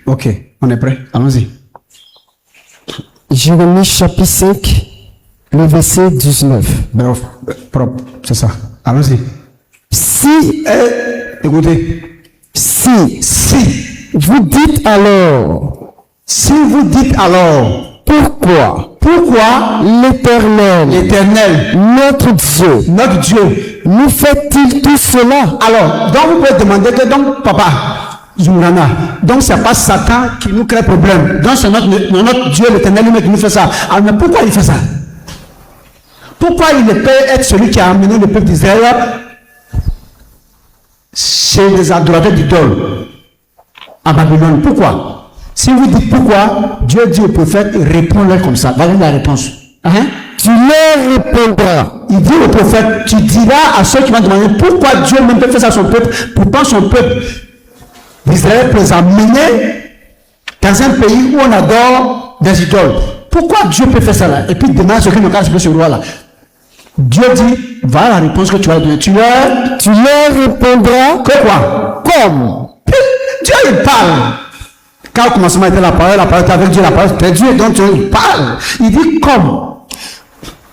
Ok, on est prêt. Allons-y. Jérémie chapitre 5, le verset 19. Bref, propre, c'est ça. Allons-y. Si Écoutez. Si vous dites alors, pourquoi l'Éternel, notre Dieu, nous fait-il tout cela? Alors, donc vous pouvez demander que donc, papa, Zumrana, donc c'est pas Satan qui nous crée problème. Donc c'est notre Dieu, l'Éternel lui-même qui nous fait ça. Alors, mais pourquoi il fait ça? Pourquoi il peut être celui qui a amené le peuple d'Israël chez les adorateurs d'idoles à Babylone? Pourquoi? Si vous dites pourquoi, Dieu dit au prophète, répond-leur comme ça. Voilà la réponse. Tu leur répondras. Il dit au prophète, tu diras à ceux qui vont demander pourquoi Dieu même fait ça à son peuple, pourtant son peuple d'Israël peut les amener dans un pays où on adore des idoles. Pourquoi Dieu peut faire ça là? Et puis demain, ce qui nous casse ce roi là. Dieu dit, voilà la réponse que tu vas donner. Tu leur répondras. Que quoi? Comme. Dieu il parle. Quand au commencement était la parole était avec Dieu, la parole était Dieu, donc Dieu il parle. Il dit comme.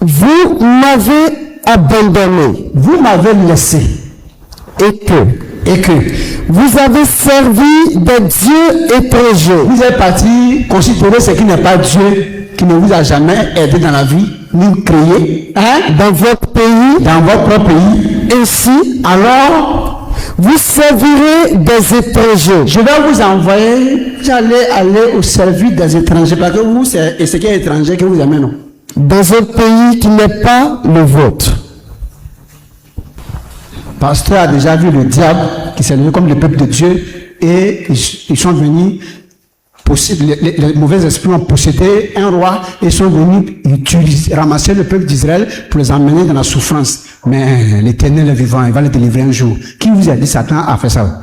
Vous m'avez abandonné. Vous m'avez laissé. Et que vous avez servi des dieux étrangers. Vous êtes parti considérer ce qui n'est pas Dieu, qui ne vous a jamais aidé dans la vie, ni créé, dans votre pays, dans votre propre pays. Ainsi, alors, vous servirez des étrangers. Je vais vous envoyer, vous allez aller au service des étrangers, parce que vous, c'est ce qui est étranger que vous aimez, non? Dans un pays qui n'est pas le vôtre. Pasteur a déjà vu le diable qui s'est levé comme le peuple de Dieu et ils sont venus, les mauvais esprits ont possédé un roi et sont venus ramasser le peuple d'Israël pour les emmener dans la souffrance. Mais l'Éternel est vivant, il va les délivrer un jour. Qui vous a dit Satan a fait ça?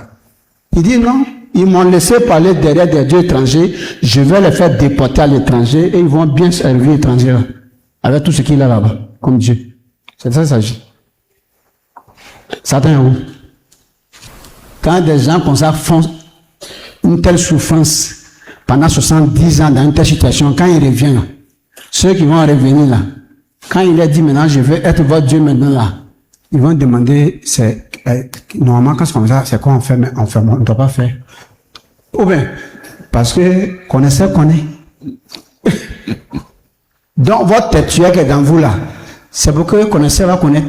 Il dit non, ils m'ont laissé parler derrière des dieux étrangers, je vais les faire déporter à l'étranger et ils vont bien servir l'étranger avec tout ce qu'il a là-bas, comme Dieu. C'est de ça qu'il s'agit. Satan est où? Quand des gens comme ça font une telle souffrance pendant 70 ans dans une telle situation, quand il revient, ceux qui vont revenir là, quand il a dit maintenant je veux être votre Dieu maintenant là, ils vont demander, normalement quand c'est comme ça, c'est quoi on fait, mais on ne doit pas faire. Ou bien, parce que connaissez. Donc votre tête qui est dans vous là, c'est pour que connaissez va connaître.